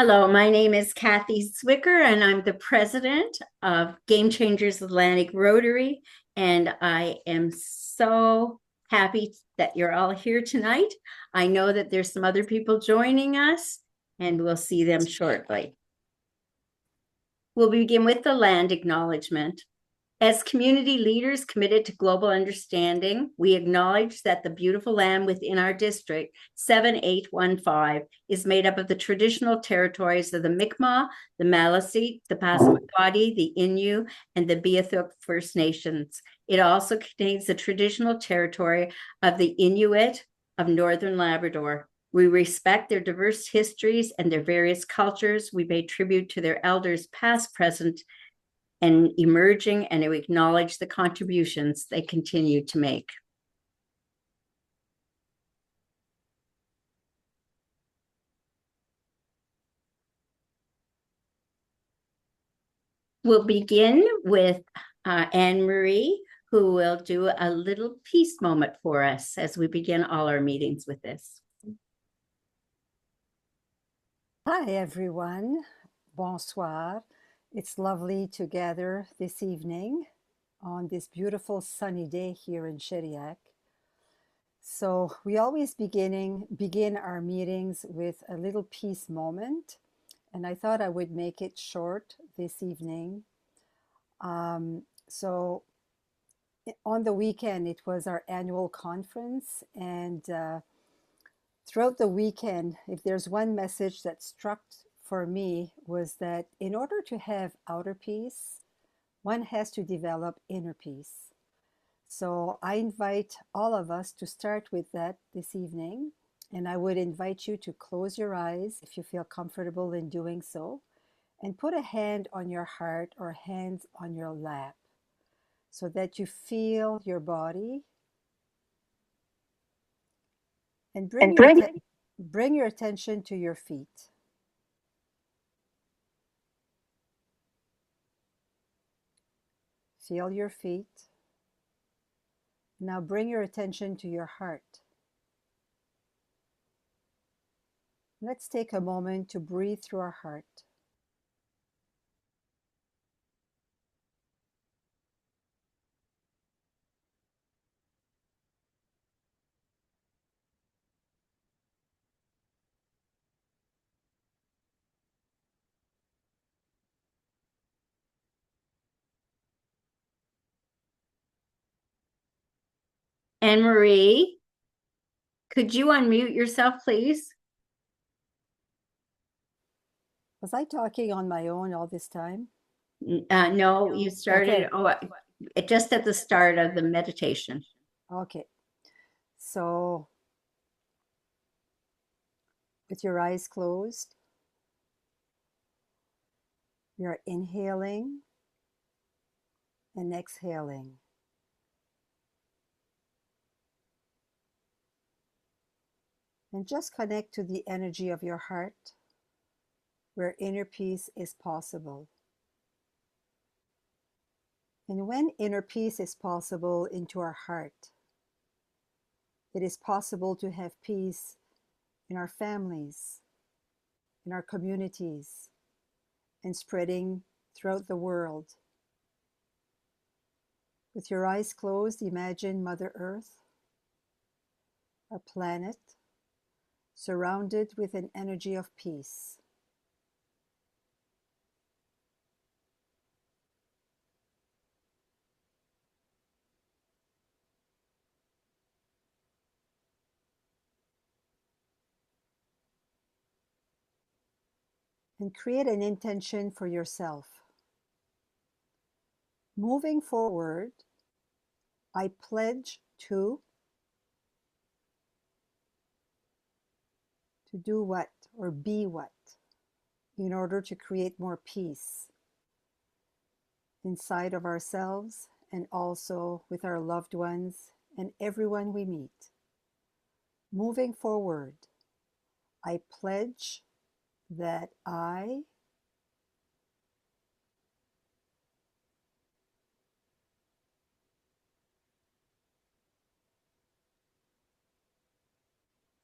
Hello, my name is Kathy Zwicker, and I'm the president of Game Changers Atlantic Rotary. And I am so happy that you're all here tonight. I know that there's some other people joining us, and we'll see them shortly. We'll begin with the land acknowledgement. As community leaders committed to global understanding, we acknowledge that the beautiful land within our district, 7815, is made up of the traditional territories of the Mi'kmaq, the Maliseet, the Passamaquoddy, the Innu, and the Beothuk First Nations. It also contains the traditional territory of the Inuit of Northern Labrador. We respect their diverse histories and their various cultures. We pay tribute to their elders, past, present, and emerging, and to acknowledge the contributions they continue to make. We'll begin with Anne Marie, who will do a little peace moment for us as we begin all our meetings with this. Hi, everyone. Bonsoir. It's lovely to gather this evening on this beautiful sunny day here in Shediac. So we always begin our meetings with a little peace moment, and I thought I would make it short this evening. So on the weekend, it was our annual conference, and throughout the weekend, if there's one message that struck for me was that in order to have outer peace, one has to develop inner peace. So I invite all of us to start with that this evening. And I would invite you to close your eyes if you feel comfortable in doing so, and put a hand on your heart or hands on your lap so that you feel your body. And bring your attention to your feet. Feel your feet. Now bring your attention to your heart. Let's take a moment to breathe through our heart. Anne Marie, could you unmute yourself, please? Was I talking on my own all this time? No, you started just at the start of the meditation. Okay. So, with your eyes closed, you're inhaling and exhaling. And just connect to the energy of your heart, where inner peace is possible. And when inner peace is possible into our heart, it is possible to have peace in our families, in our communities, and spreading throughout the world. With your eyes closed, imagine Mother Earth, our planet, surrounded with an energy of peace. And create an intention for yourself. Moving forward, I pledge to do what or be what in order to create more peace inside of ourselves and also with our loved ones and everyone we meet. Moving forward, I pledge that I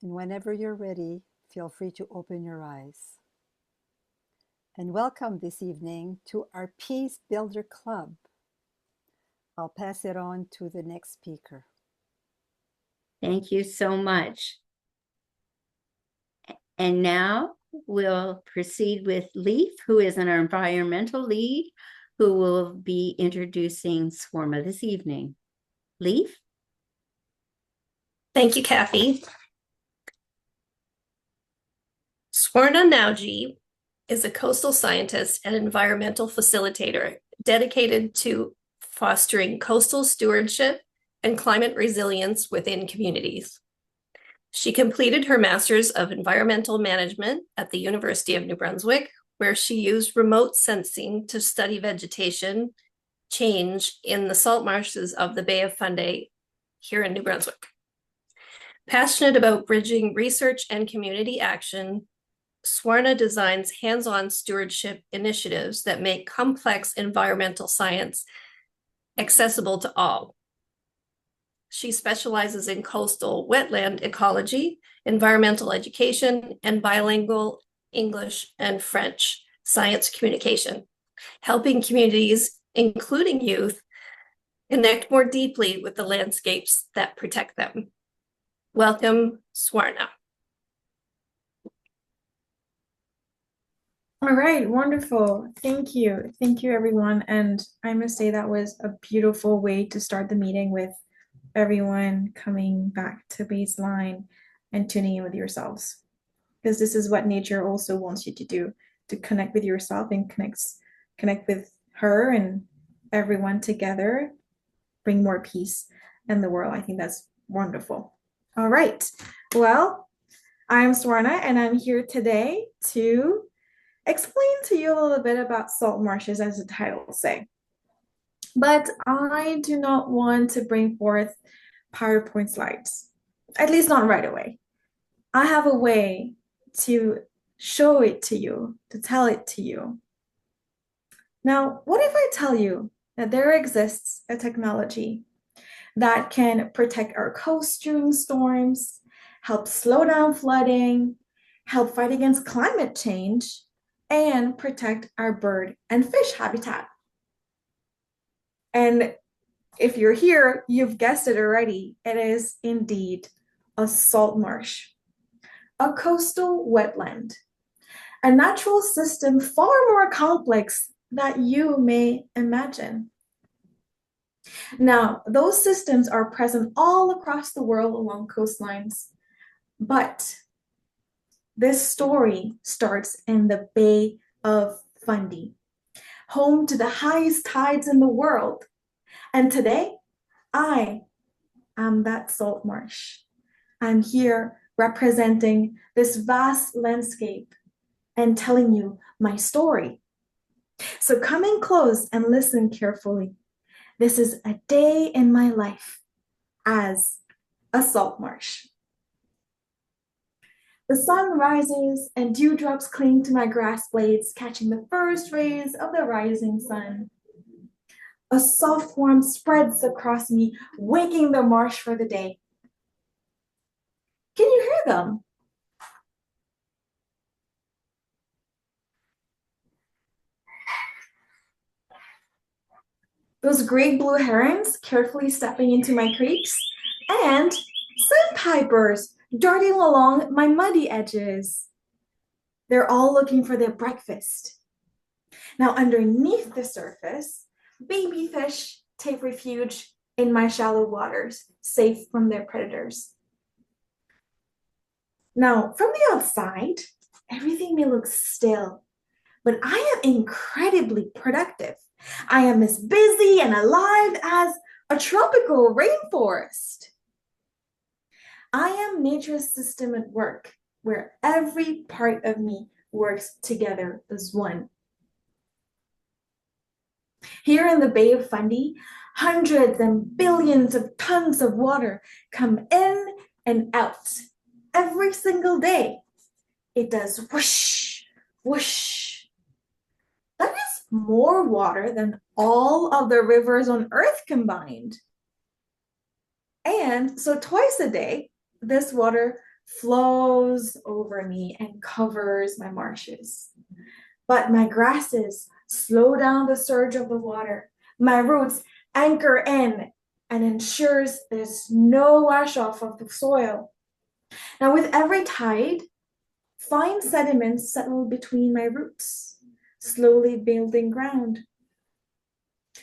and whenever you're ready, feel free to open your eyes. and welcome this evening to our Peace Builder Club. I'll pass it on to the next speaker. Thank you so much. And now we'll proceed with Leaf, who is our environmental lead, who will be introducing Swarna this evening. Leaf? Thank you, Kathy. Swarna Naojee is a coastal scientist and environmental facilitator dedicated to fostering coastal stewardship and climate resilience within communities. She completed her Master's of Environmental Management at the University of New Brunswick, where she used remote sensing to study vegetation change in the salt marshes of the Bay of Fundy here in New Brunswick. Passionate about bridging research and community action, Swarna designs hands-on stewardship initiatives that make complex environmental science accessible to all. She specializes in coastal wetland ecology, environmental education, and bilingual English and French science communication, helping communities, including youth, connect more deeply with the landscapes that protect them. Welcome, Swarna. All right, wonderful. Thank you. Thank you, everyone. And I must say that was a beautiful way to start the meeting, with everyone coming back to baseline and tuning in with yourselves. Because this is what nature also wants you to do, to connect with yourself and connect with her and everyone together, bring more peace in the world. I think that's wonderful. All right. Well, I'm Swarna, and I'm here today to explain to you a little bit about salt marshes, as the title will say. But I do not want to bring forth PowerPoint slides, at least not right away. I have a way to show it to you, to tell it to you. Now, what if I tell you that there exists a technology that can protect our coast during storms, help slow down flooding, help fight against climate change, and protect our bird and fish habitat? And if you're here, you've guessed it already. It is indeed a salt marsh, a coastal wetland, a natural system far more complex than you may imagine. Now, those systems are present all across the world along coastlines, but this story starts in the Bay of Fundy, home to the highest tides in the world. And today, I am that salt marsh. I'm here representing this vast landscape and telling you my story. So come in close and listen carefully. This is a day in my life as a salt marsh. The sun rises and dewdrops cling to my grass blades, catching the first rays of the rising sun. A soft warmth spreads across me, waking the marsh for the day. Can you hear them? Those great blue herons carefully stepping into my creeks, and sandpipers darting along my muddy edges. They're all looking for their breakfast. Now, underneath the surface, baby fish take refuge in my shallow waters, safe from their predators. Now, from the outside, everything may look still, but I am incredibly productive. I am as busy and alive as a tropical rainforest. I am nature's system at work, where every part of me works together as one. Here in the Bay of Fundy, hundreds and billions of tons of water come in and out every single day. It does whoosh, whoosh. That is more water than all of the rivers on Earth combined. And so twice a day, this water flows over me and covers my marshes. But my grasses slow down the surge of the water. My roots anchor in and ensures there's no wash off of the soil. Now, with every tide, fine sediments settle between my roots, slowly building ground.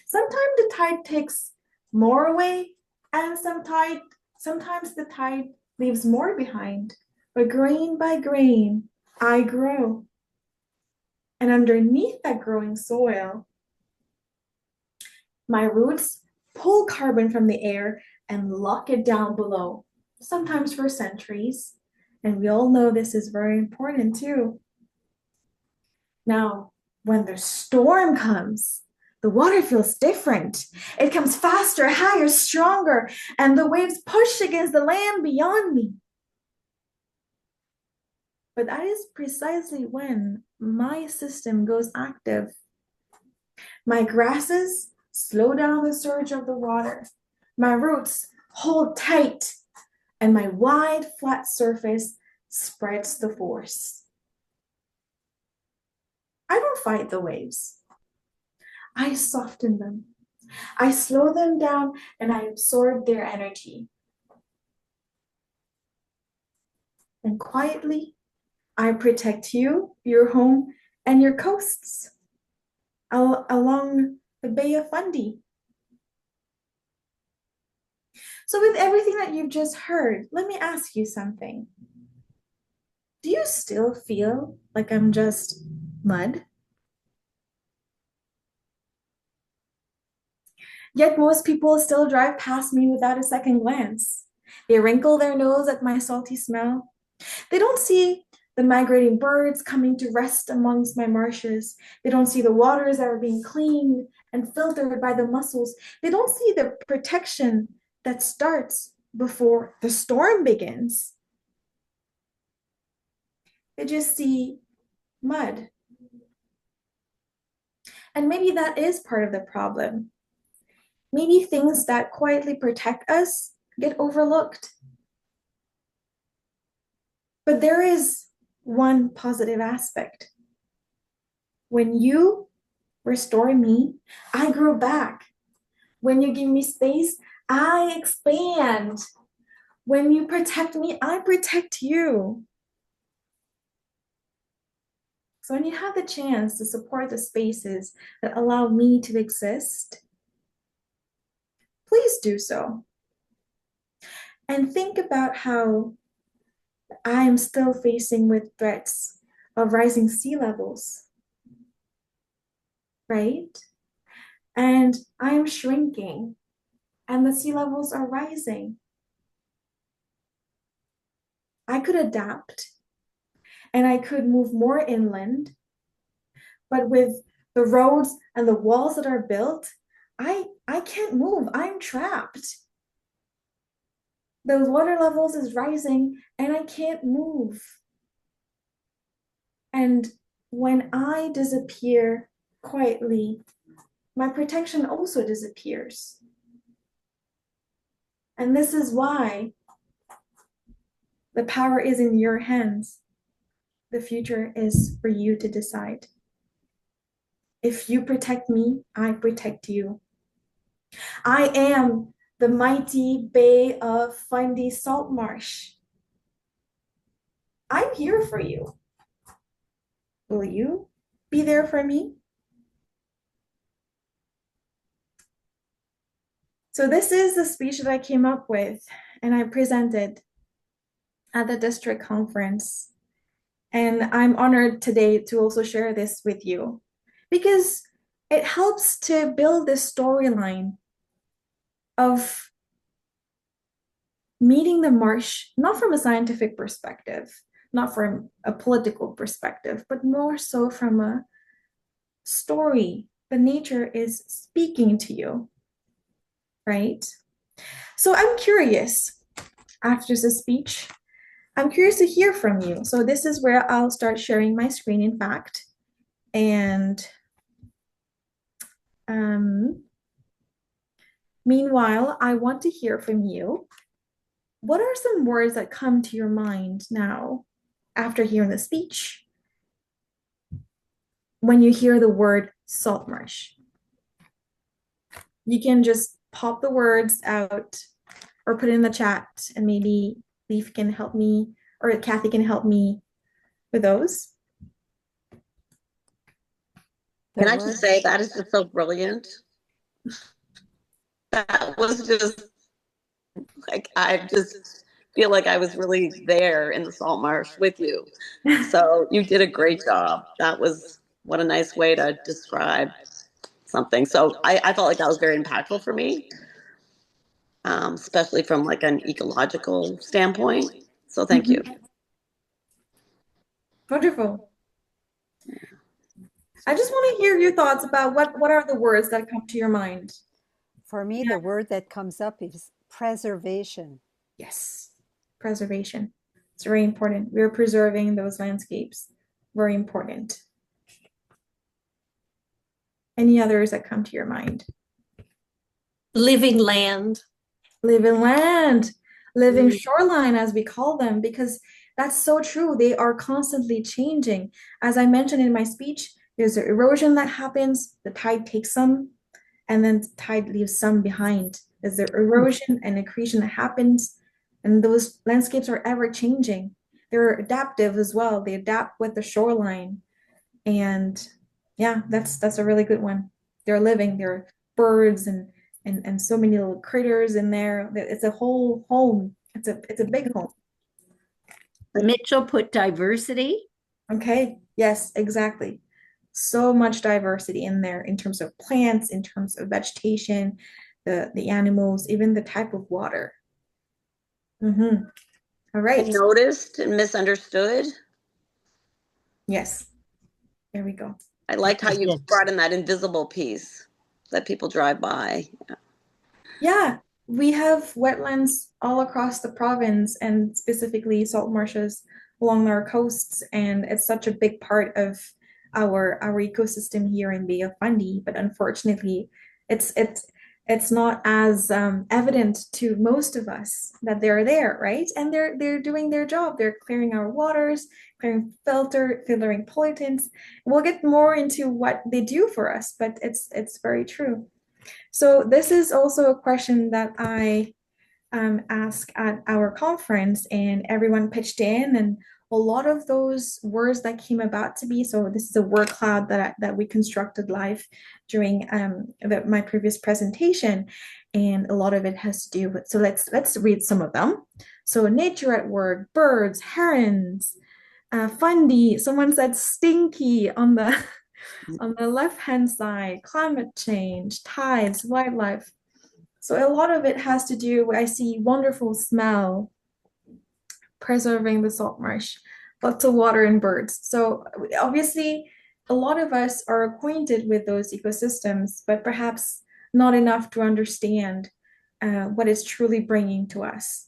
Sometimes the tide takes more away, and sometimes the tide leaves more behind. But grain by grain, I grow. And underneath that growing soil, my roots pull carbon from the air and lock it down below, sometimes for centuries. And we all know this is very important too. Now, when the storm comes, the water feels different. It comes faster, higher, stronger, and the waves push against the land beyond me. But that is precisely when my system goes active. My grasses slow down the surge of the water. My roots hold tight, and my wide, flat surface spreads the force. I don't fight the waves. I soften them. I slow them down, and I absorb their energy. And quietly, I protect you, your home, and your coasts along the Bay of Fundy. So with everything that you've just heard, let me ask you something. Do you still feel like I'm just mud? Yet most people still drive past me without a second glance. They wrinkle their nose at my salty smell. They don't see the migrating birds coming to rest amongst my marshes. They don't see the waters that are being cleaned and filtered by the mussels. They don't see the protection that starts before the storm begins. They just see mud. And maybe that is part of the problem. Maybe things that quietly protect us get overlooked. But there is one positive aspect. When you restore me, I grow back. When you give me space, I expand. When you protect me, I protect you. So when you have the chance to support the spaces that allow me to exist, please do so. And think about how I am still facing with threats of rising sea levels, right? And I am shrinking, and the sea levels are rising. I could adapt, and I could move more inland, but with the roads and the walls that are built, I can't move. I'm trapped. The water levels is rising, and I can't move. And when I disappear quietly, my protection also disappears. And this is why the power is in your hands. The future is for you to decide. If you protect me, I protect you. I am the mighty Bay of Fundy salt marsh. I'm here for you. Will you be there for me? So this is the speech that I came up with and I presented at the district conference. And I'm honored today to also share this with you because it helps to build this storyline of meeting the marsh, not from a scientific perspective, not from a political perspective, but more so from a story. The nature is speaking to you, right? So I'm curious, after this speech, I'm curious to hear from you. So this is where I'll start sharing my screen, in fact. And meanwhile, I want to hear from you. What are some words that come to your mind now after hearing the speech? when you hear the word salt marsh? You can just pop the words out or put it in the chat, and maybe Leaf can help me, or Kathy can help me with those. The Can I word, just say that is just so brilliant? That was just like, I just feel like I was really there in the salt marsh with you. So you did a great job. That was, what a nice way to describe something. So I felt like that was very impactful for me, especially from like an ecological standpoint. So thank you. Wonderful. I just want to hear your thoughts about what are the words that come to your mind. for me, the word that comes up is preservation. Yes, preservation. It's very important. We're preserving those landscapes. Very important. Any others that come to your mind? Living land. Living land, living shoreline, as we call them, because that's so true. They are constantly changing. As I mentioned in my speech, there's the erosion that happens, the tide takes some, and then the tide leaves some behind. There's the erosion and accretion that happens, and those landscapes are ever changing. They're adaptive as well. They adapt with the shoreline. And yeah, that's a really good one. They're living, there are birds and so many little critters in there. It's a whole home. It's a big home. Mitchell put diversity. Okay, yes, exactly. So much diversity in there in terms of plants, in terms of vegetation, the animals, even the type of water. Mm-hmm. All right. Noticed and misunderstood. Yes. There we go. I liked how you brought in that invisible piece that people drive by. Yeah, we have wetlands all across the province and specifically salt marshes along our coasts, and it's such a big part of our ecosystem here in Bay of Fundy. But unfortunately, it's not as evident to most of us that they're there, right? And they're doing their job. They're clearing our waters, filtering pollutants. We'll get more into what they do for us, but it's very true. So this is also a question that I asked at our conference, and everyone pitched in, and a lot of those words that came about to be. So this is a word cloud that we constructed live during my previous presentation, and a lot of it has to do with. So let's read some of them. So nature at work, birds, herons, fundy. Someone said stinky on the. On the left-hand side, climate change, tides, wildlife. So a lot of it has to do with, I see wonderful smell, preserving the salt marsh, lots of water and birds. So obviously, a lot of us are acquainted with those ecosystems, but perhaps not enough to understand what it's truly bringing to us.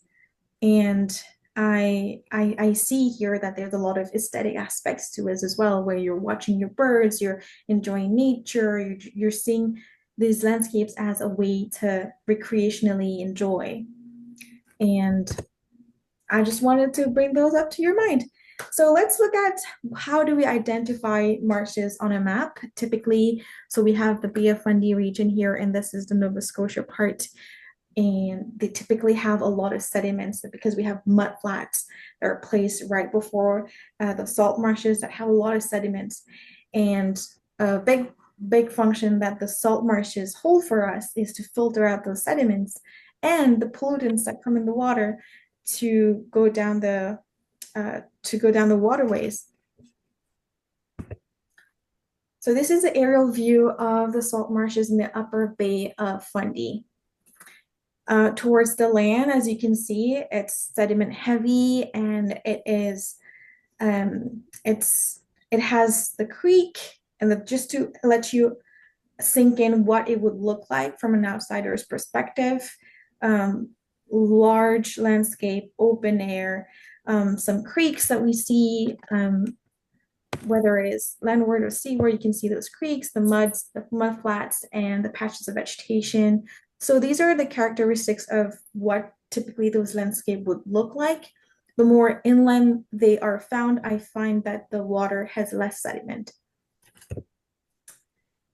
And I see here that there's a lot of aesthetic aspects to it as well, where you're watching your birds, you're enjoying nature, you're seeing these landscapes as a way to recreationally enjoy. And I just wanted to bring those up to your mind. So let's look at how do we identify marshes on a map typically. So we have the Bay of Fundy region here, and this is the Nova Scotia part. And they typically have a lot of sediments because we have mud flats that are placed right before the salt marshes that have a lot of sediments. And a big function that the salt marshes hold for us is to filter out those sediments and the pollutants that come in the water to go down the waterways. So this is the aerial view of the salt marshes in the upper Bay of Fundy. Towards the land, as you can see, it's sediment heavy, and it has the creek, and just to let you sink in what it would look like from an outsider's perspective, large landscape, open air, some creeks that we see, whether it is landward or seaward, you can see those creeks, the mud flats, and the patches of vegetation. So these are the characteristics of what typically those landscapes would look like. The more inland they are found, I find that the water has less sediment.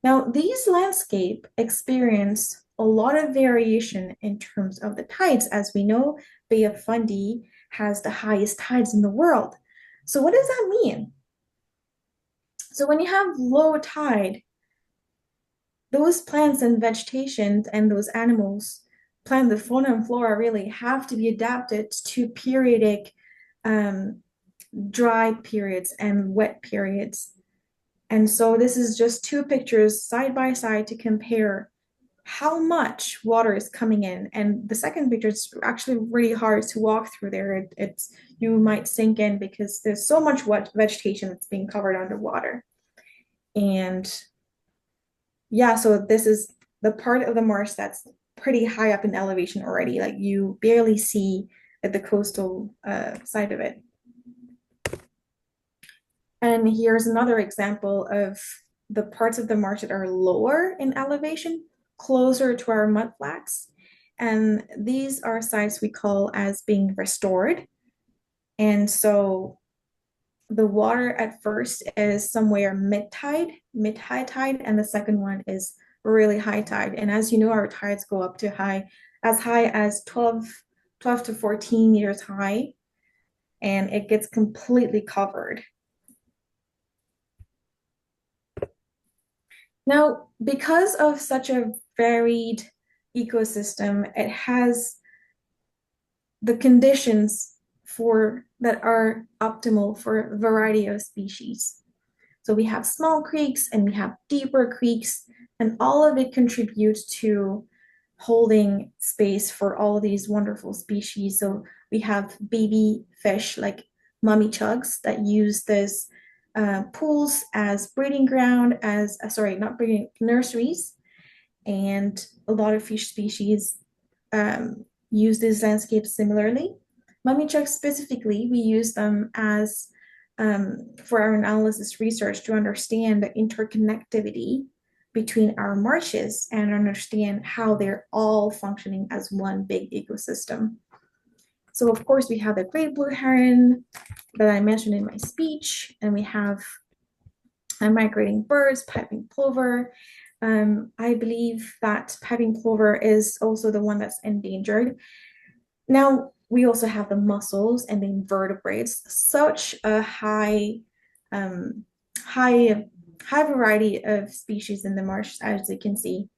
Now, these landscape experience a lot of variation in terms of the tides. As we know, Bay of Fundy has the highest tides in the world. So what does that mean? So when you have low tide, those plants and vegetation and those animals, the fauna and flora really have to be adapted to periodic dry periods and wet periods. And so this is just two pictures side by side to compare how much water is coming in. And the second picture is actually really hard to walk through there. It's you might sink in because there's so much wet vegetation that's being covered underwater. And yeah, so this is the part of the marsh that's pretty high up in elevation already. Like you barely see at the coastal side of it. And here's another example of the parts of the marsh that are lower in elevation, closer to our mudflats. And these are sites we call as being restored. And so the water at first is somewhere mid-high tide, and the second one is really high tide. And as you know, our tides go up to as high as 12 to 14 meters high, and it gets completely covered. Now, because of such a varied ecosystem, it has the conditions that are optimal for a variety of species. So we have small creeks and we have deeper creeks, and all of it contributes to holding space for all of these wonderful species. So we have baby fish like mummy chugs that use this pools as breeding ground, not breeding, nurseries. And a lot of fish species use these landscapes similarly. Mummy chugs specifically, we use them as for our analysis research to understand the interconnectivity between our marshes and understand how they're all functioning as one big ecosystem. So of course we have the great blue heron that I mentioned in my speech, and we have migrating birds, piping plover. I believe that piping plover is also the one that's endangered. Now, we also have the mussels and the invertebrates, such a high variety of species in the marsh, as you can see.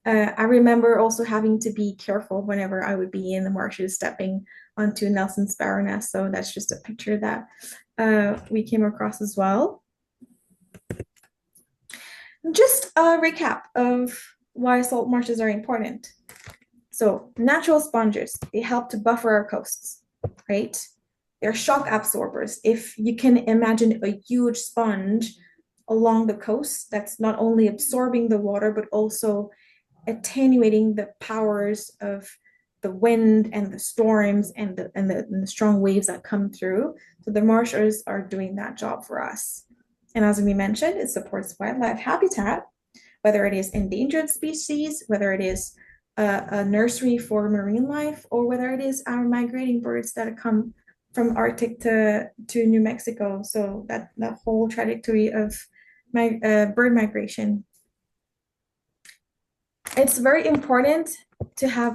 I remember also having to be careful whenever I would be in the marshes, stepping onto Nelson's sparrow nest. So that's just a picture that we came across as well. Just a recap of why salt marshes are important. So natural sponges, they help to buffer our coasts, right? They're shock absorbers. If you can imagine a huge sponge along the coast that's not only absorbing the water, but also attenuating the powers of the wind and the storms and the strong waves that come through. So the marshes are doing that job for us. And as we mentioned, it supports wildlife habitat, whether it is endangered species, whether it is a nursery for marine life, or whether it is our migrating birds that come from Arctic to New Mexico. So that whole trajectory of bird migration. It's very important to have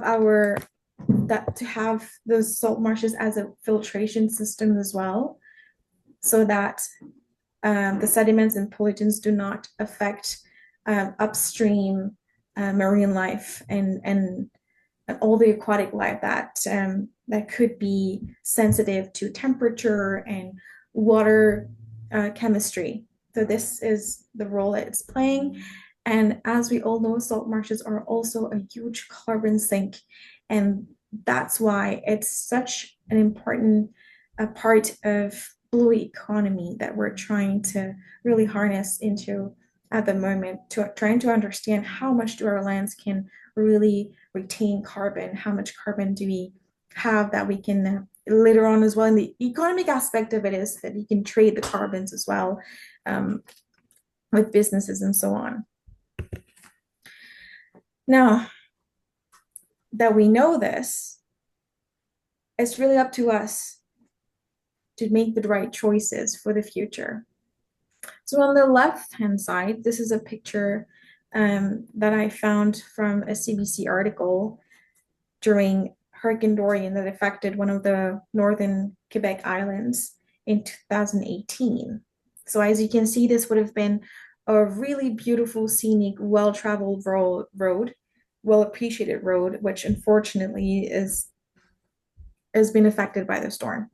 those salt marshes as a filtration system as well, so that the sediments and pollutants do not affect upstream marine life and all the aquatic life that could be sensitive to temperature and water chemistry. So this is the role that it's playing. And as we all know, salt marshes are also a huge carbon sink. And that's why it's such an important part of blue economy that we're trying to really harness into at the moment, trying to understand how much do our lands can really retain carbon, how much carbon do we have that we can later on as well. And the economic aspect of it is that you can trade the carbons as well with businesses and so on. Now that we know this, it's really up to us to make the right choices for the future. So on the left-hand side, this is a picture that I found from a CBC article during Hurricane Dorian that affected one of the northern Quebec islands in 2018. So as you can see, this would have been a really beautiful, scenic, well-traveled road, well-appreciated road, which unfortunately has been affected by the storm.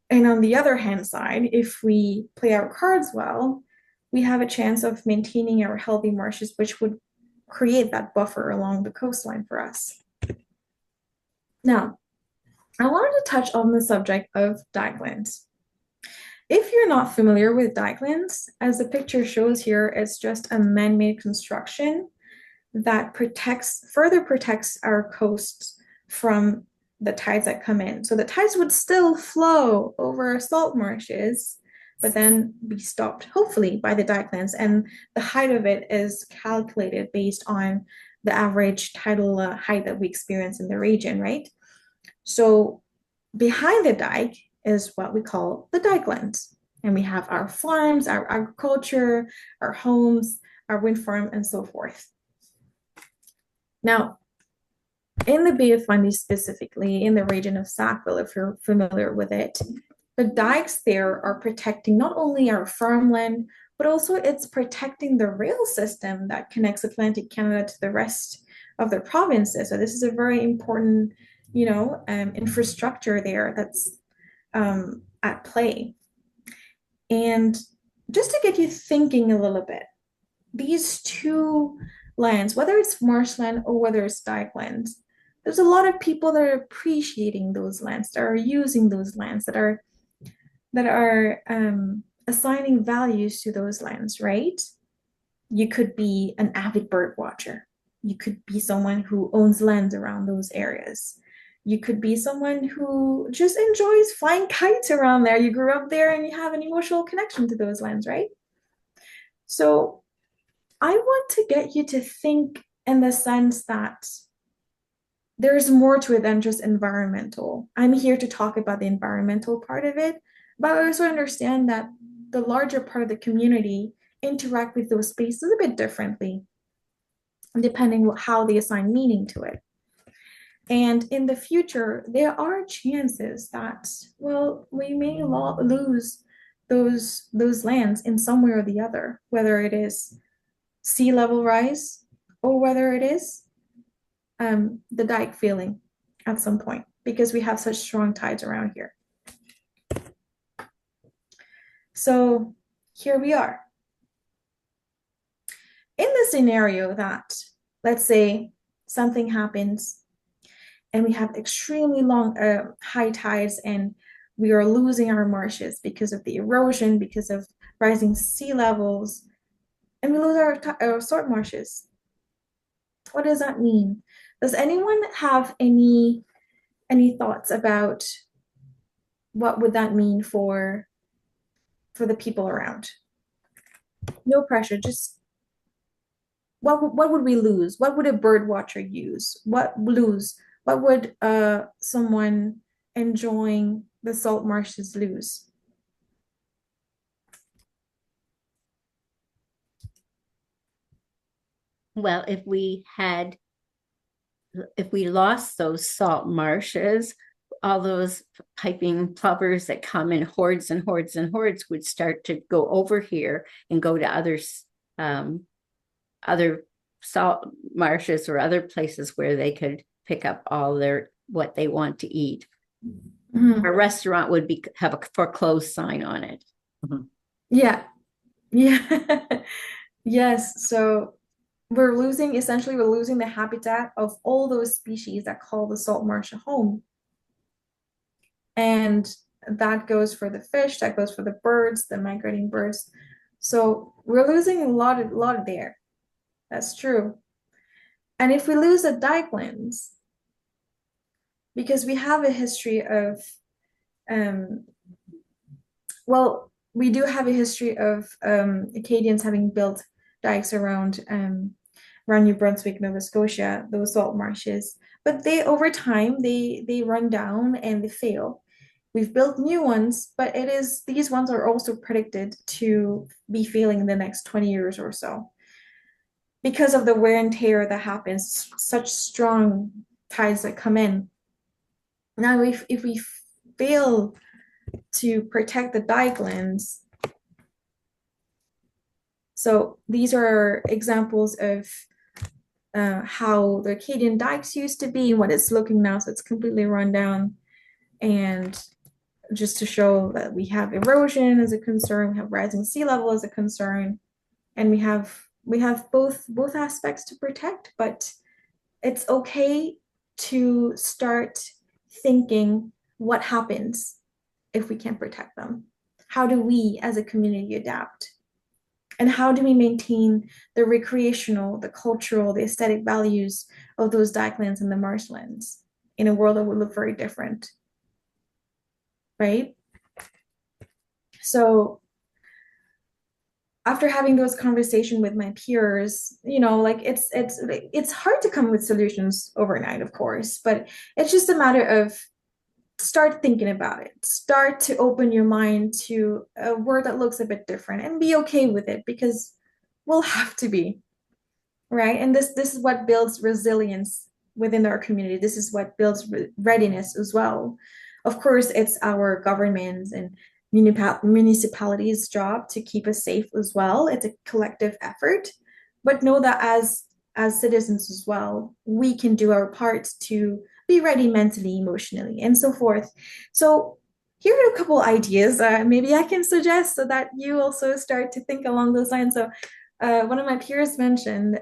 And on the other hand side, if we play our cards well, we have a chance of maintaining our healthy marshes, which would create that buffer along the coastline for us. Now, I wanted to touch on the subject of dykelands. If you're not familiar with dykelands, as the picture shows here, it's just a man-made construction that further protects our coasts from the tides that come in. So the tides would still flow over salt marshes, but then be stopped, hopefully, by the dykelands. And the height of it is calculated based on the average tidal height that we experience in the region, right? So behind the dike is what we call the dykelands. And we have our farms, our agriculture, our homes, our wind farm, and so forth. Now, in the Bay of Fundy specifically, in the region of Sackville, if you're familiar with it, the dikes there are protecting not only our farmland, but also it's protecting the rail system that connects Atlantic Canada to the rest of the provinces. So this is a very important, infrastructure there that's at play. And just to get you thinking a little bit, these two lands, whether it's marshland or whether it's dykelands, there's a lot of people that are appreciating those lands, that are using those lands, that are assigning values to those lands, right? You could be an avid bird watcher. You could be someone who owns lands around those areas. You could be someone who just enjoys flying kites around there. You grew up there and you have an emotional connection to those lands, right? So I want to get you to think in the sense that there's more to it than just environmental. I'm here to talk about the environmental part of it, but I also understand that the larger part of the community interact with those spaces a bit differently, depending on how they assign meaning to it. And in the future, there are chances that, well, we may lose those lands in some way or the other, whether it is sea level rise or whether it is the dike filling at some point, because we have such strong tides around here. So here we are. In the scenario that, let's say, something happens and we have extremely long high tides and we are losing our marshes because of the erosion, because of rising sea levels, and we lose our salt marshes. What does that mean? Does anyone have any thoughts about what would that mean for the people around? No pressure, just what would we lose? What would a bird watcher use? What would someone enjoying the salt marshes lose? Well, if we lost those salt marshes, all those piping plovers that come in hordes and hordes and hordes would start to go over here and go to other salt marshes or other places where they could pick up all what they want to eat. Mm-hmm. A restaurant would have a foreclosed sign on it. Mm-hmm. Yeah. Yes. So we're losing the habitat of all those species that call the salt marsh a home. And that goes for the fish, that goes for the birds, the migrating birds. So we're losing a lot there. That's true. And if we lose the dykelands, because we have a history of, we do have a history of Acadians having built dikes around New Brunswick, Nova Scotia, those salt marshes. But over time, they run down and they fail. We've built new ones, but these ones are also predicted to be failing in the next 20 years or so because of the wear and tear that happens, such strong tides that come in. Now, if we fail to protect the dikelands, so these are examples of how the Acadian dikes used to be and what it's looking now. So it's completely run down. And just to show that we have erosion as a concern, we have rising sea level as a concern, and we have both aspects to protect, but it's okay to start thinking what happens if we can't protect them. How do we as a community adapt? And how do we maintain the recreational, the cultural, the aesthetic values of those dikelands and the marshlands in a world that would look very different, right? So after having those conversations with my peers, like it's hard to come with solutions overnight, of course, but it's just a matter of start thinking about it. Start to open your mind to a word that looks a bit different and be okay with it because we'll have to be, right? And this is what builds resilience within our community. This is what builds readiness as well. Of course, it's our governments and municipalities' job to keep us safe as well. It's a collective effort, but know that as citizens as well, we can do our part to be ready mentally, emotionally, and so forth. So here are a couple ideas maybe I can suggest so that you also start to think along those lines. So one of my peers mentioned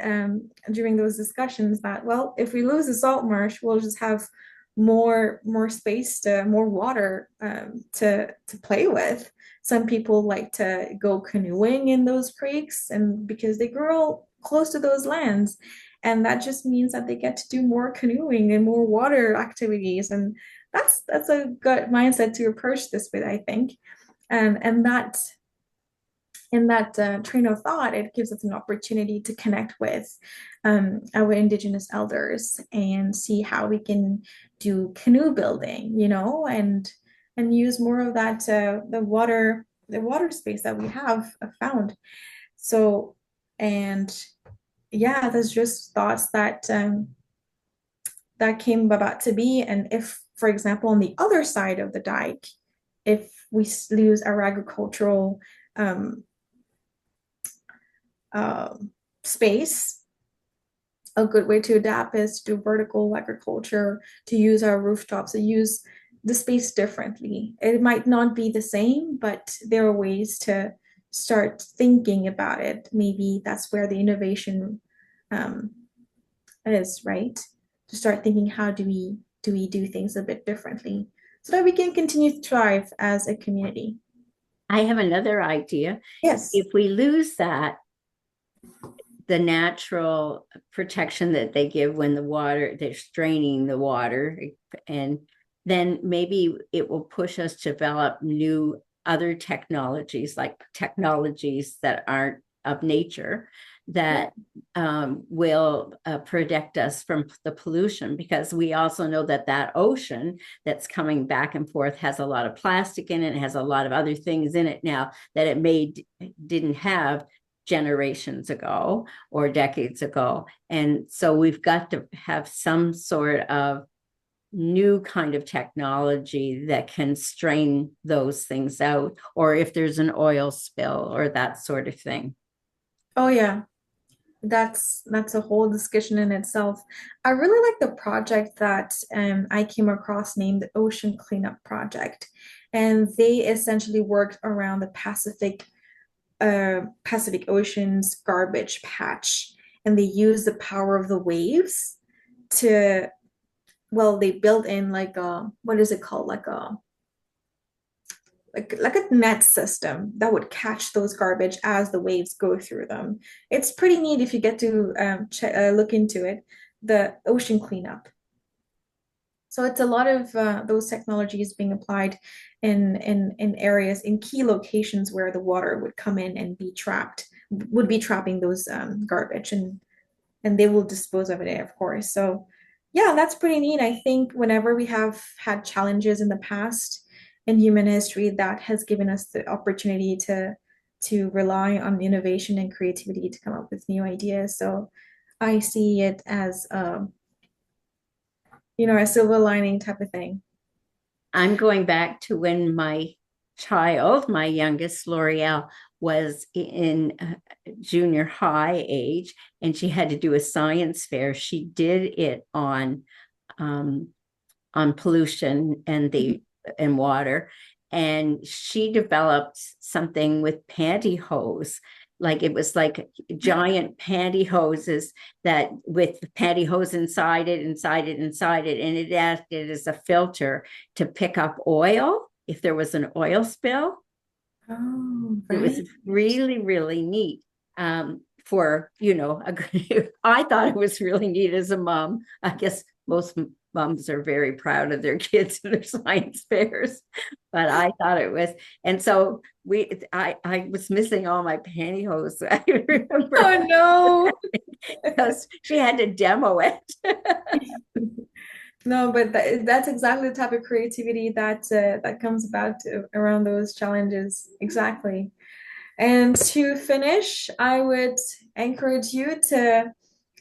during those discussions that, well, if we lose the salt marsh, we'll just have more space more water to play with. Some people like to go canoeing in those creeks, and because they grow close to those lands, and that just means that they get to do more canoeing and more water activities, and that's a good mindset to approach this with, I think. And that in that train of thought, it gives us an opportunity to connect with our Indigenous elders and see how we can do canoe building, and use more of that the water space that we have found. So, and yeah, there's just thoughts that that came about to be. And if, for example, on the other side of the dike, if we lose our agricultural space, a good way to adapt is to do vertical agriculture, to use our rooftops, to use the space differently. It might not be the same, but there are ways to start thinking about it. Maybe that's where the innovation is, right? To start thinking, how do we do things a bit differently so that we can continue to thrive as a community? I have another idea. Yes. If we lose that, the natural protection that they give when they're straining the water, and then maybe it will push us to develop new other technologies, like technologies that aren't of nature, that will protect us from the pollution, because we also know that ocean that's coming back and forth has a lot of plastic in it. It has a lot of other things in it now that it didn't have generations ago or decades ago. And so we've got to have some sort of new kind of technology that can strain those things out, or if there's an oil spill or that sort of thing. Oh yeah, that's a whole discussion in itself. I really like the project that I came across named the Ocean Cleanup Project, and they essentially worked around the Pacific Ocean's garbage patch, and they use the power of the waves to, well, they built in like a, what is it called, like a net system that would catch those garbage as the waves go through them. It's pretty neat if you get to look into it, the ocean cleanup. So it's a lot of those technologies being applied in areas, in key locations where the water would come in and would be trapping those garbage, and they will dispose of it, of course. So yeah, that's pretty neat. I think whenever we have had challenges in the past, in human history that has given us the opportunity to rely on innovation and creativity to come up with new ideas. So I see it as a silver lining type of thing. I'm going back to when my child, my youngest, L'Oreal, was in junior high age, and she had to do a science fair. She did it on pollution and water, and she developed something with pantyhose. Like it was like giant pantyhoses that with pantyhose inside it, and it acted as a filter to pick up oil if there was an oil spill. Oh, It was right. really, really neat. I thought it was really neat as a mom. I guess most moms are very proud of their kids and their science fairs, but I thought it was. And so I was missing all my pantyhose. I remember Oh no. because she had to demo it. No, but that's exactly the type of creativity that comes about around those challenges. Exactly. And to finish, I would encourage you to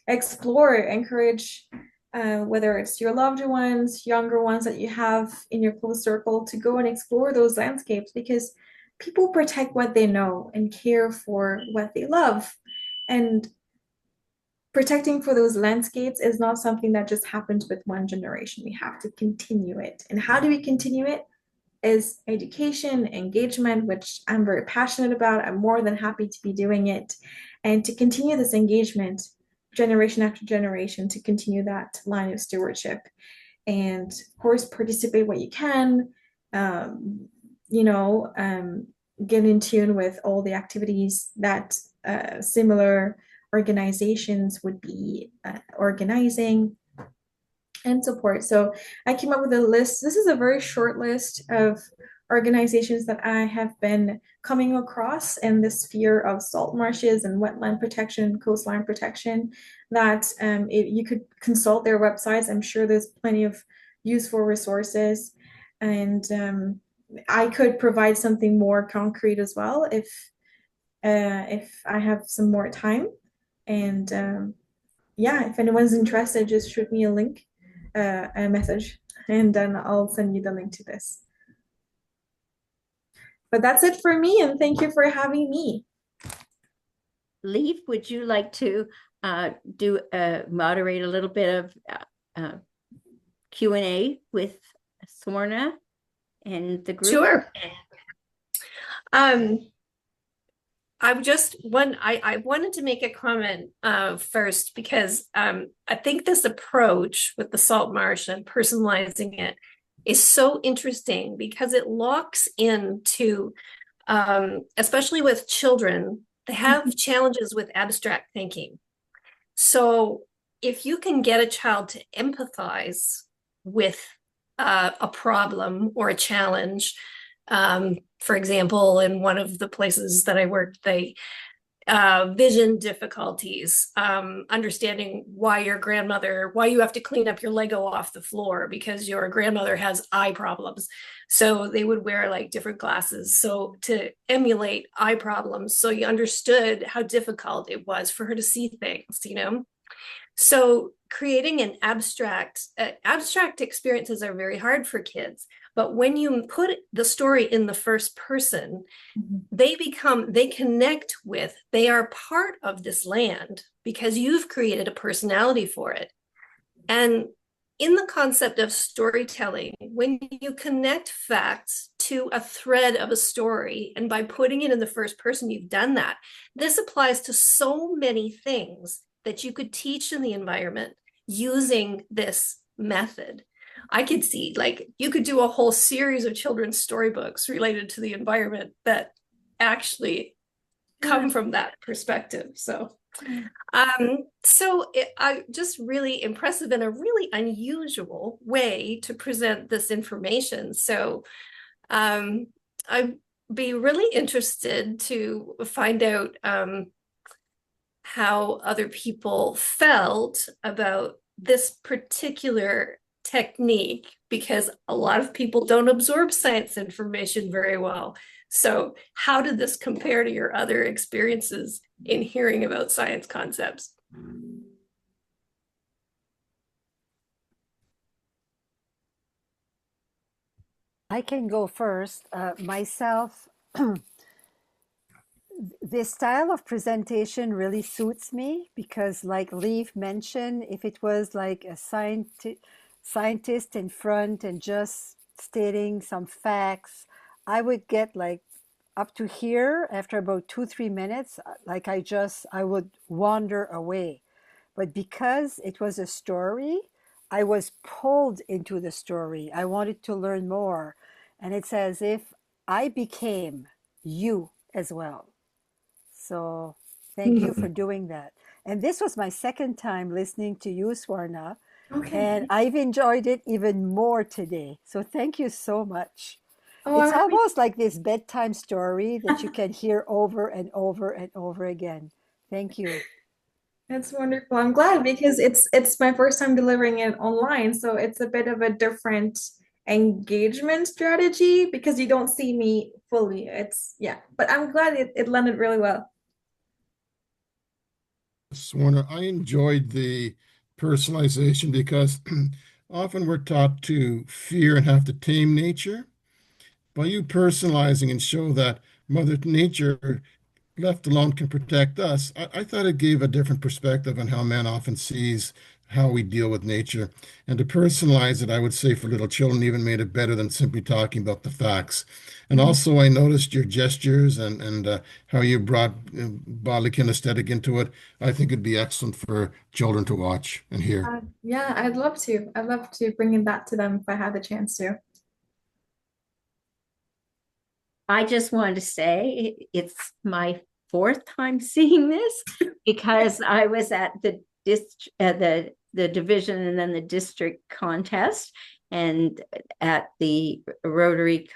encourage whether it's your loved ones, younger ones that you have in your close circle, to go and explore those landscapes, because people protect what they know and care for what they love. And protecting for those landscapes is not something that just happens with one generation. We have to continue it. And how do we continue it? Is education, engagement, which I'm very passionate about. I'm more than happy to be doing it. And to continue this engagement generation after generation, to continue that line of stewardship. And of course, participate what you can, um, get in tune with all the activities that similar organizations would be organizing and support. So I came up with a list. This is a very short list of organizations that I have been coming across in the sphere of salt marshes and wetland protection, coastline protection, that you could consult their websites. I'm sure there's plenty of useful resources. And I could provide something more concrete as well if I have some more time. And yeah, if anyone's interested, just shoot me a message, and then I'll send you the link to this. But that's it for me, and thank you for having me. Leaf, would you like to moderate a little bit of Q&A with Swarna and the group? Sure. I wanted to make a comment first, because I think this approach with the salt marsh and personalizing it is so interesting, because it locks into, especially with children, they have challenges with abstract thinking. So if you can get a child to empathize with a problem or a challenge, for example, in one of the places that I worked, they vision difficulties, understanding why you have to clean up your Lego off the floor because your grandmother has eye problems. So they would wear like different glasses, so to emulate eye problems. So you understood how difficult it was for her to see things, So creating an abstract experiences are very hard for kids. But when you put the story in the first person, they connect with, they are part of this land because you've created a personality for it. And in the concept of storytelling, when you connect facts to a thread of a story, and by putting it in the first person, you've done that. This applies to so many things that you could teach in the environment using this method. I could see, like, you could do a whole series of children's storybooks related to the environment that actually come from that perspective. So just really impressive and a really unusual way to present this information. So I'd be really interested to find out how other people felt about this particular technique because a lot of people don't absorb science information very well. So, how did this compare to your other experiences in hearing about science concepts? I can go first. Myself, this style of presentation really suits me because, like Leaf mentioned, if it was like a scientist in front and just stating some facts, I would get like up to here after about 2 3 minutes, like I would wander away. But because it was a story, I was pulled into the story. I wanted to learn more. And it's as if I became you as well. So thank you for doing that. And this was my second time listening to you, Swarna, and Okay. I've enjoyed it even more today. So thank you so much. Oh, It's I'm happy. almost like this bedtime story that you can hear over and over and over again. Thank you. That's wonderful. I'm glad because it's my first time delivering it online, so it's a bit of a different engagement strategy because you don't see me fully. It's yeah, but I'm glad it landed really well. Swarna, I enjoyed the personalization because often we're taught to fear and have to tame nature. By you personalizing and show that Mother Nature left alone can protect us, I thought it gave a different perspective on how man often sees how we deal with nature. And to personalize it, I would say for little children even made it better than simply talking about the facts. And Mhm. also, I noticed your gestures and how you brought bodily kinesthetic into it. I think it'd be excellent for children to watch and hear. Yeah, I'd love to. I'd love to bring that to them if I had the chance to. I just wanted to say it's my fourth time seeing this because I was at the division and then the district contest and at the Rotary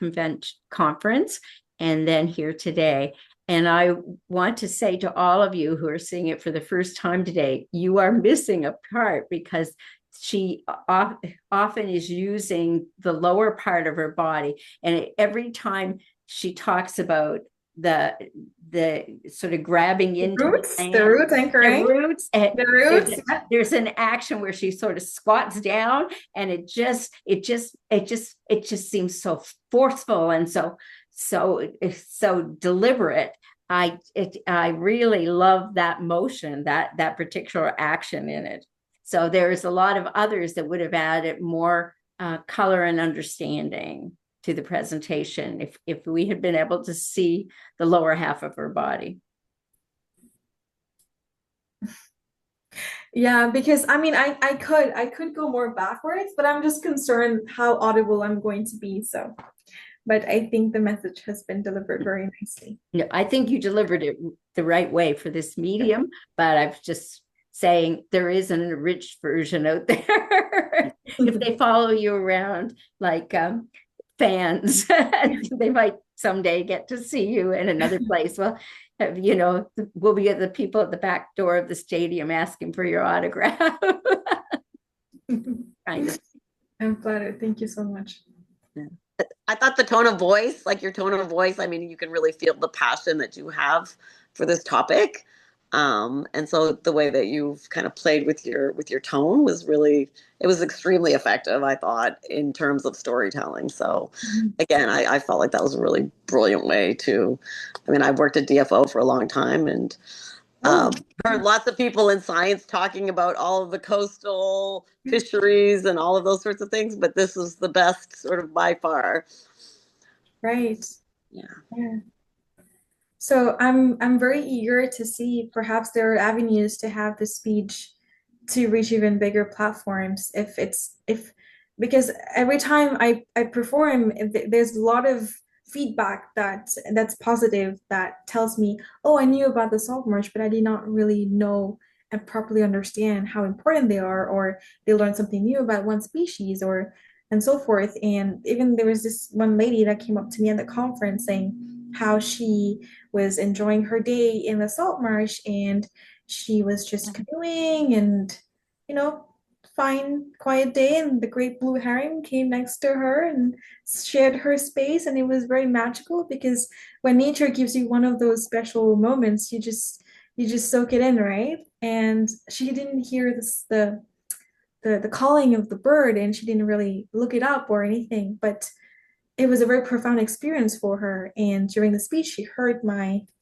conference and then here today. And I want to say to all of you who are seeing it for the first time today, you are missing a part because she often is using the lower part of her body. And every time she talks about the sort of grabbing into the The land, roots anchoring, and the roots. Yeah. there's an action where she sort of squats down, and it just seems so forceful and so deliberate. I really love that motion, that particular action in it. So there's a lot of others that would have added more color and understanding to the presentation if we had been able to see the lower half of her body. Yeah, because I mean I could go more backwards, but I'm just concerned how audible I'm going to be. So, but I think the message has been delivered very nicely. No, I think you delivered it the right way for this medium, but I'm just saying there is an enriched version out there. If they follow you around like fans, they might someday get to see you in another place. Well, we'll be at the people at the back door of the stadium asking for your autograph. Kind of. I'm flattered. Thank you so much. Yeah. I thought the tone of voice, like your tone of voice, I mean, you can really feel the passion that you have for this topic. And so the way that you've kind of played with your tone was really, it was extremely effective, I thought, in terms of storytelling. So again, I felt like that was a really brilliant way to, I mean, I've worked at DFO for a long time and Oh, heard lots of people in science talking about all of the coastal fisheries and all of those sorts of things, but this is the best sort of by far. right. Yeah. Yeah. So I'm very eager to see perhaps there are avenues to have the speech to reach even bigger platforms if because every time I perform there's a lot of feedback that's positive that tells me, oh, I knew about the salt marsh, but I did not really know and properly understand how important they are, or they learned something new about one species, or and so forth. And even there was this one lady that came up to me at the conference saying how she was enjoying her day in the salt marsh and she was just canoeing and you know fine, quiet day, and the great blue heron came next to her and shared her space, and it was very magical because when nature gives you one of those special moments, you just soak it in, right? And she didn't hear the calling of the bird, and she didn't really look it up or anything, but it was a very profound experience for her. And during the speech, she heard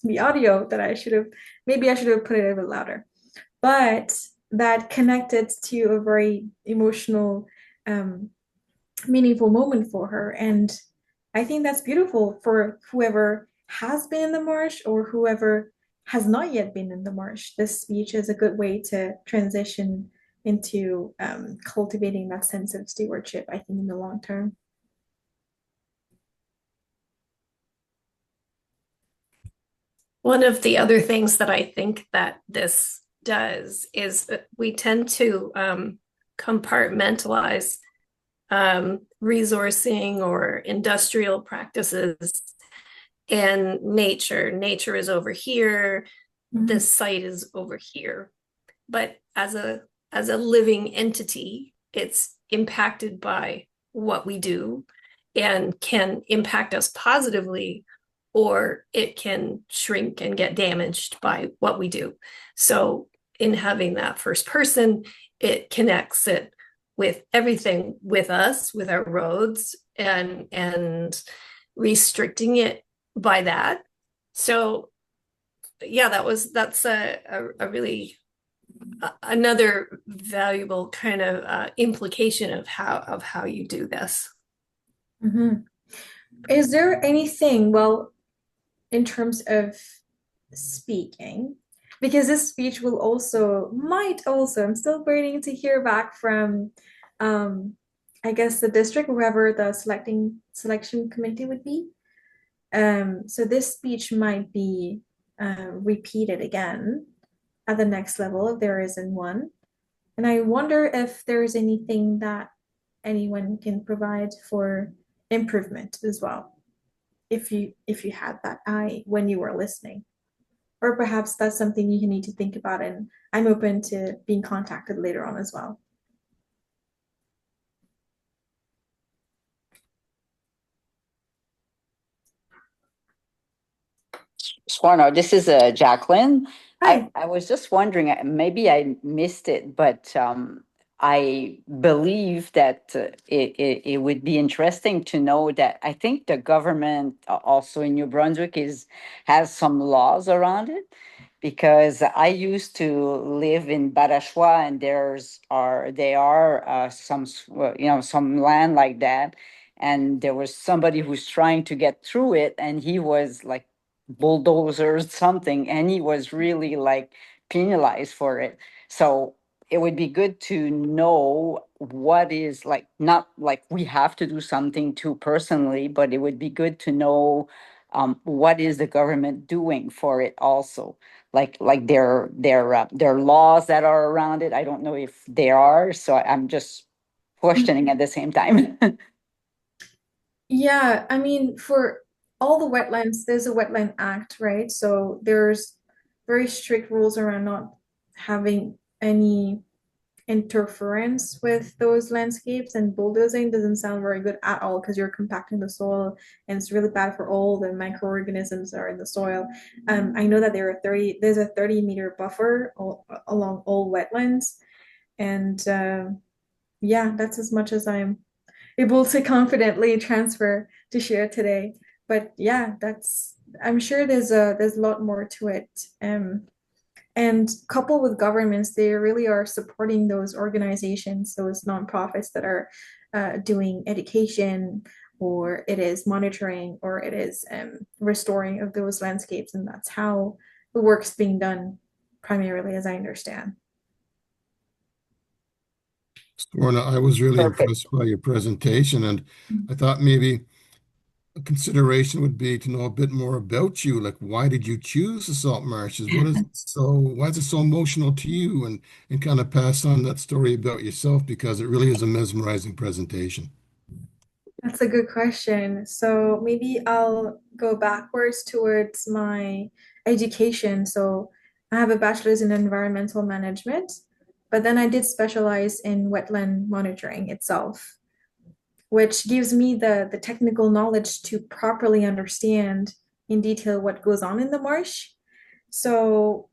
the audio that I should have put it a bit louder, but that connected to a very emotional, um, meaningful moment for her. And I think that's beautiful for whoever has been in the marsh or whoever has not yet been in the marsh. This speech is a good way to transition into cultivating that sense of stewardship, I think, in the long term. One of the other things that I think that this does is that we tend to compartmentalize resourcing or industrial practices and nature. Nature is over here, this site is over here. But as a living entity, it's impacted by what we do and can impact us positively, or it can shrink and get damaged by what we do. So in having that first person, it connects it with everything with us, with our roads, and restricting it by that. So yeah, that's a really another valuable kind of implication of how you do this. Mhm. Is there anything, well, in terms of speaking, because this speech might also, I'm still waiting to hear back from, um, I guess the district, whoever the selection committee would be. So this speech might be repeated again at the next level if there isn't one. And I wonder if there's anything that anyone can provide for improvement as well, if you had that eye when you were listening. Or perhaps that's something you need to think about, and I'm open to being contacted later on as well. Swarna, this is Jacqueline. Hi. I was just wondering, maybe I missed it, but I believe that it would be interesting to know that I think the government also in New Brunswick has some laws around it, because I used to live in Badashwa, and there are some land like that, and there was somebody who's trying to get through it, and he was like bulldozers something, and he was really like penalized for it. So it would be good to know what is, like, not like we have to do something too personally, but it would be good to know what is the government doing for it also, like their laws that are around it. I don't know if they are, so I'm just questioning at the same time. Yeah, I mean, for all the wetlands, there's a Wetland Act, right? So there's very strict rules around not having any interference with those landscapes, and bulldozing doesn't sound very good at all because you're compacting the soil, and it's really bad for all the microorganisms that are in the soil. I know that there's a 30-meter buffer along all wetlands, and yeah, that's as much as I'm able to confidently transfer to share today. But yeah, I'm sure there's a lot more to it. And coupled with governments, they really are supporting those organizations, those nonprofits that are doing education, or it is monitoring, or it is restoring of those landscapes. And that's how the work's being done primarily, as I understand. Swarna, I was really Perfect. impressed by your presentation, and I thought maybe a consideration would be to know a bit more about you. Like, why did you choose the salt marshes? Why is it so emotional to you? And kind of pass on that story about yourself, because it really is a mesmerizing presentation. That's a good question. So maybe I'll go backwards towards my education. So I have a bachelor's in environmental management. but then I did specialize in wetland monitoring itself, which gives me the technical knowledge to properly understand in detail what goes on in the marsh. So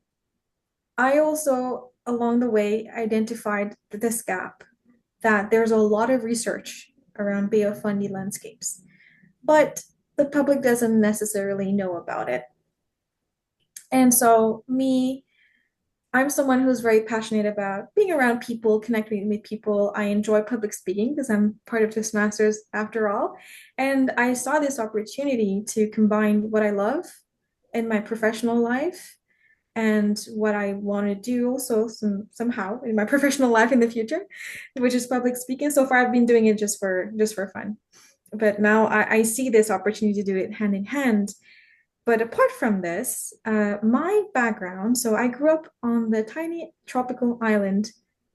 I also, along the way, identified this gap that there's a lot of research around Bay of Fundy landscapes, but the public doesn't necessarily know about it. And so, I'm someone who's very passionate about being around people, connecting with people. I enjoy public speaking because I'm part of Toastmasters after all. And I saw this opportunity to combine what I love in my professional life and what I want to do also somehow in my professional life in the future, which is public speaking. So far, I've been doing it just for fun, but now I see this opportunity to do it hand in hand. But apart from this, my background, so I grew up on the tiny tropical island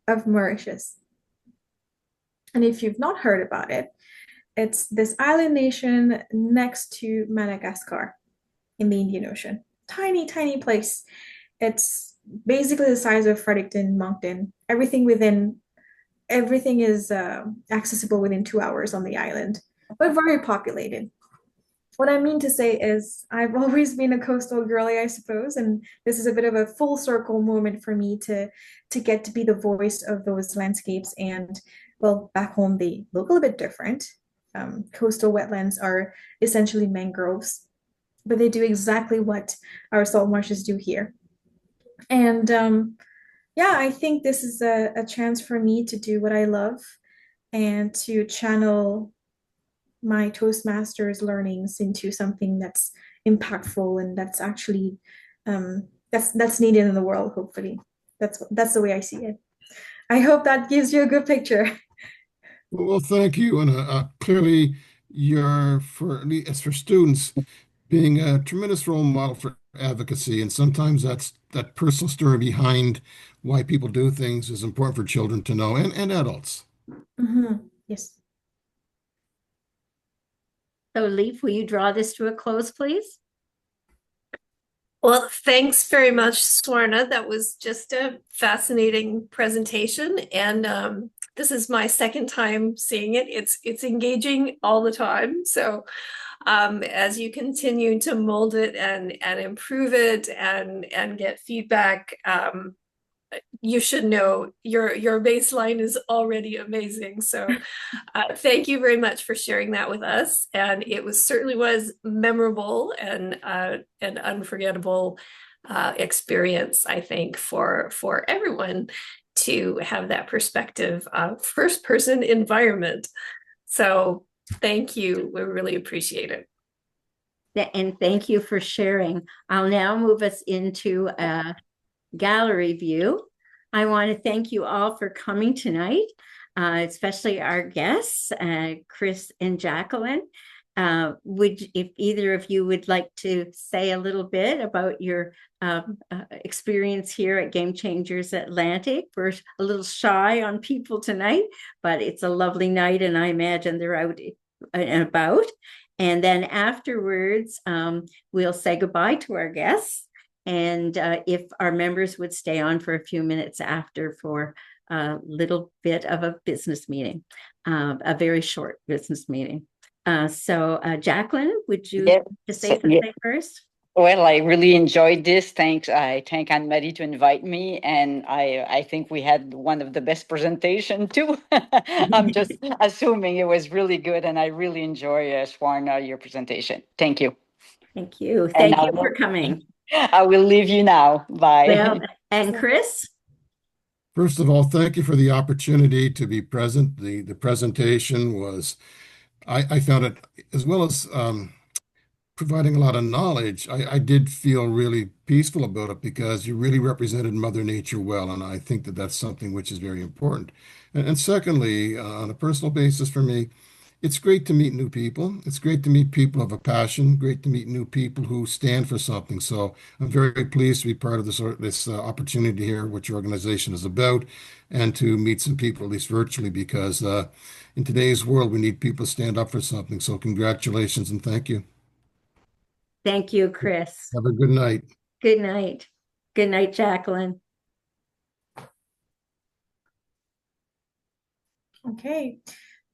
of Mauritius. And if you've not heard about it, it's this island nation next to Madagascar in the Indian Ocean. Tiny, tiny place. It's basically the size of Fredericton, Moncton. Everything is accessible within 2 hours on the island, but very populated. What I mean to say is, I've always been a coastal girly, I suppose, and this is a bit of a full circle moment for me to get to be the voice of those landscapes. And well, back home they look a little bit different. Coastal wetlands are essentially mangroves, but they do exactly what our salt marshes do here. And yeah, I think this is a chance for me to do what I love and to channel my Toastmasters learnings into something that's impactful and that's actually that's needed in the world, hopefully. That's the way I see it. I hope that gives you a good picture. Well, thank you. And clearly, as for students, being a tremendous role model for advocacy. And sometimes that personal story behind why people do things is important for children to know and adults. Yes. So, Leaf, will you draw this to a close, please? Well, thanks very much, Swarna. That was just a fascinating presentation, and this is my second time seeing it. It's engaging all the time. So, as you continue to mold it and improve it and get feedback, you should know your baseline is already amazing. So thank you very much for sharing that with us. And it certainly was memorable and an unforgettable experience, I think, for everyone to have that perspective of first person environment. So thank you. We really appreciate it. And thank you for sharing. I'll now move us into a gallery view. I want to thank you all for coming tonight, especially our guests, Chris and Jacqueline. If either of you would like to say a little bit about your experience here at Game Changers Atlantic. We're a little shy on people tonight, but it's a lovely night and I imagine they're out and about. And then afterwards, we'll say goodbye to our guests. And if our members would stay on for a few minutes after for a little bit of a business meeting, a very short business meeting. So Jacqueline, would you just say something first? Well, I really enjoyed this. Thanks. I thank Anne-Marie to invite me. And I think we had one of the best presentation too. I'm just assuming it was really good. And I really enjoy, Swarna, your presentation. Thank you. Thank you. Thank you for coming. I will leave you now. Bye. Well, and Chris? First of all, thank you for the opportunity to be present. The presentation was, I found it, as well as providing a lot of knowledge, I did feel really peaceful about it because you really represented Mother Nature well, and I think that that's something which is very important. And secondly, on a personal basis for me, it's great to meet new people. It's great to meet people of a passion, great to meet new people who stand for something. So I'm very pleased to be part of this opportunity to hear what your organization is about and to meet some people, at least virtually, because in today's world, we need people to stand up for something. So congratulations and thank you. Thank you, Chris. Have a good night. Good night. Good night, Jacqueline. Okay.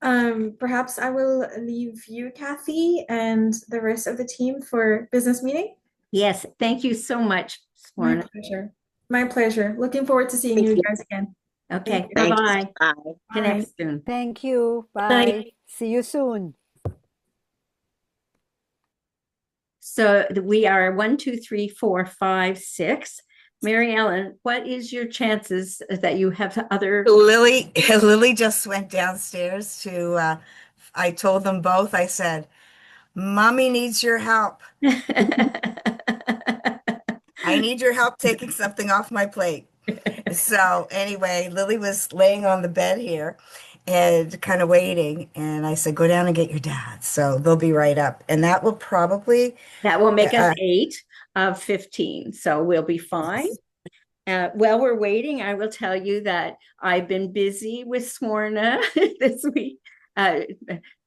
Perhaps I will leave you, Kathy, and the rest of the team for business meeting. Yes, thank you so much, My Swarna. pleasure. My pleasure. Looking forward to seeing Thank you you. guys again. Okay, you. Thanks. bye-bye. Bye. Connect Bye. soon. Thank you. Night. Bye. See you soon. So we are 1, 2, 3, 4, 5, 6. Mary Ellen, what is your chances that you have other? Lily just went downstairs to, I told them both, I said, Mommy needs your help. I need your help taking something off my plate. So anyway, Lily was laying on the bed here and kind of waiting. And I said, go down and get your dad. So they'll be right up. And that will probably, That will make us uh, 8 of 15, so we'll be fine. While we're waiting, I will tell you that I've been busy with Swarna this week. I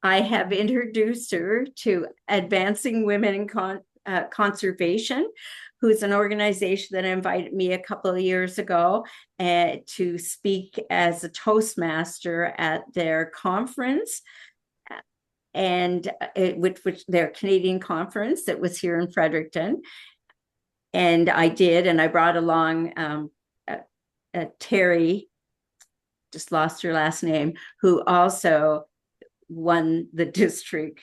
have introduced her to Advancing Women in Conservation, who's an organization that invited me a couple of years ago to speak as a Toastmaster at their conference. And which their Canadian conference that was here in Fredericton. And I did, and I brought along Terry, just lost her last name, who also won the district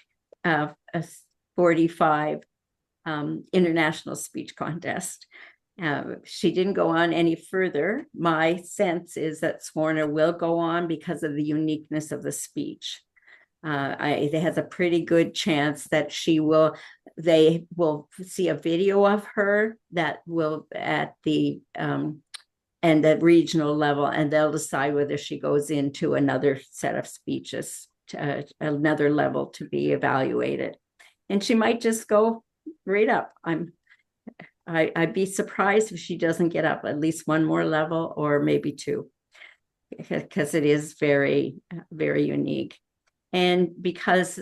45 international speech contest. She didn't go on any further. My sense is that Swarna will go on because of the uniqueness of the speech. It has a pretty good chance that they will see a video of her that will at the and the regional level, and they'll decide whether she goes into another set of speeches, another level to be evaluated. And she might just go right up. I'd be surprised if she doesn't get up at least one more level or maybe 2, because it is very, very unique. And because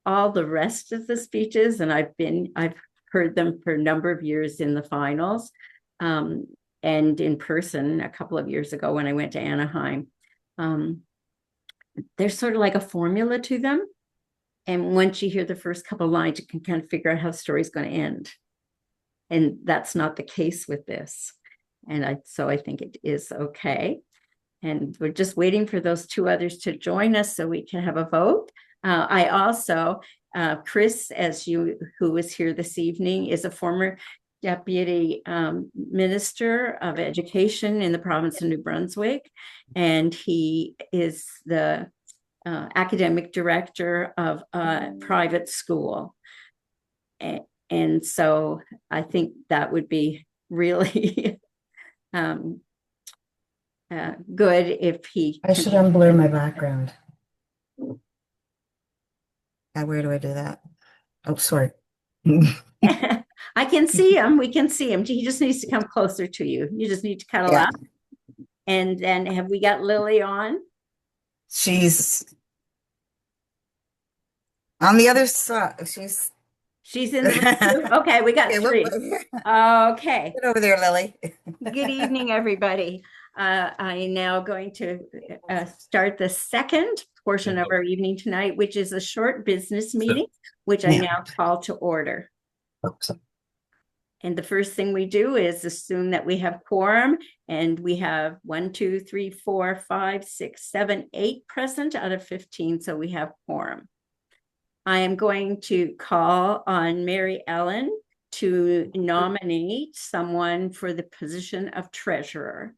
all the rest of the speeches, and I've heard them for a number of years in the finals, and in person a couple of years ago when I went to Anaheim. There's sort of like a formula to them. And once you hear the first couple of lines, you can kind of figure out how the story's going to end. And that's not the case with this. And so I think it is okay. And we're just waiting for those 2 others to join us so we can have a vote. I also, Chris, who was here this evening, is a former Deputy Minister of Education in the province of New Brunswick. And he is the academic director of a private school. And so I think that would be really good if he I should unblur my background. Where do I do that? Oh, sorry. I can see him. We can see him. He just needs to come closer to you. You just need to cuddle Yeah. up. And then have we got Lily on? She's on the other side. She's in the room. Okay, we got Okay, 3. Okay. Get over there, Lily. Good evening, everybody. I'm now going to start the second portion of our evening tonight, which is a short business meeting, which I now call to order. Oops. And the first thing we do is assume that we have quorum, and we have 1, 2, 3, 4, 5, 6, 7, 8 present out of 15, so we have quorum. I am going to call on Mary Ellen to nominate someone for the position of treasurer.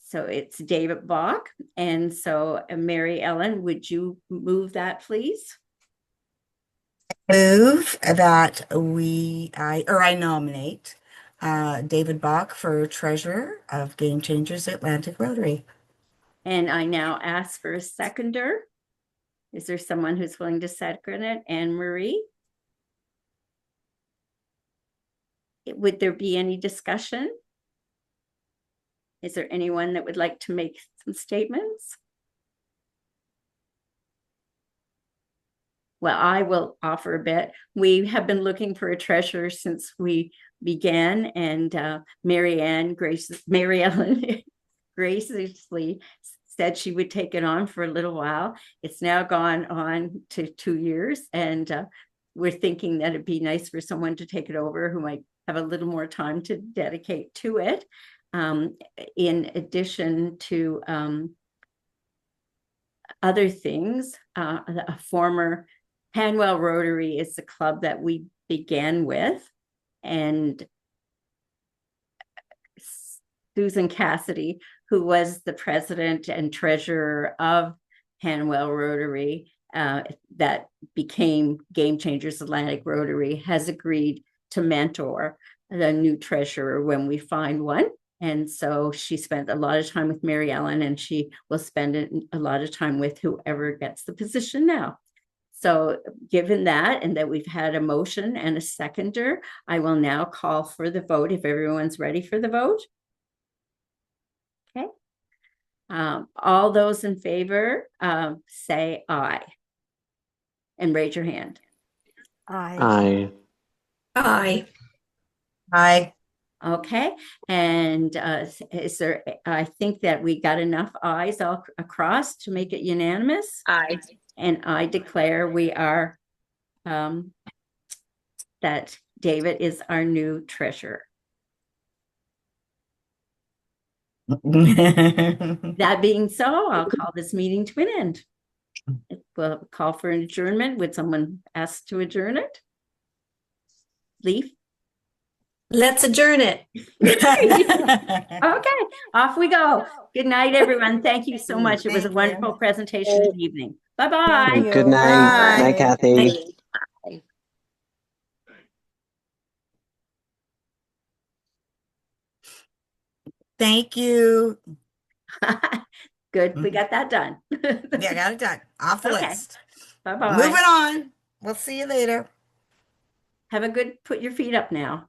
So it's David Bach. And so Mary Ellen, would you move that, please? Move that I nominate David Bach for treasurer of Game Changers Atlantic Rotary. And I now ask for a seconder. Is there someone who's willing to second it? Anne Marie? Would there be any discussion? Is there anyone that would like to make some statements? Well, I will offer a bit. We have been looking for a treasurer since we began, and Mary Ellen graciously said she would take it on for a little while. It's now gone on to 2 years, and we're thinking that it'd be nice for someone to take it over who might have a little more time to dedicate to it. In addition to other things, a former Hanwell Rotary is the club that we began with, and Susan Cassidy, who was the president and treasurer of Hanwell Rotary, that became Game Changers Atlantic Rotary, has agreed to mentor the new treasurer when we find one. And so she spent a lot of time with Mary Ellen, and she will spend a lot of time with whoever gets the position now. So given that, and that we've had a motion and a seconder, I will now call for the vote if everyone's ready for the vote. Okay. All those in favor, say aye. And raise your hand. Aye. Aye. Aye. Okay, and is there, I think that we got enough ayes all across to make it unanimous. Aye. And I declare we are, that David is our new treasurer. That being so, I'll call this meeting to an end. We'll call for an adjournment. Would someone ask to adjourn it? Leaf? Let's adjourn it. Okay, off we go. Good night, everyone. Thank you so much. It was a Thank you. wonderful presentation this evening. Bye-bye. Thank you. Good night. Bye. Night, Kathy. Thank you. Good, we got that done. Yeah, got it done. Off the Okay. list. Bye-bye. Moving on. We'll see you later. Have a good, put your feet up now.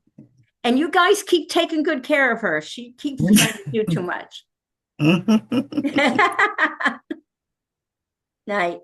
And you guys keep taking good care of her. She keeps trying to do too much. Night.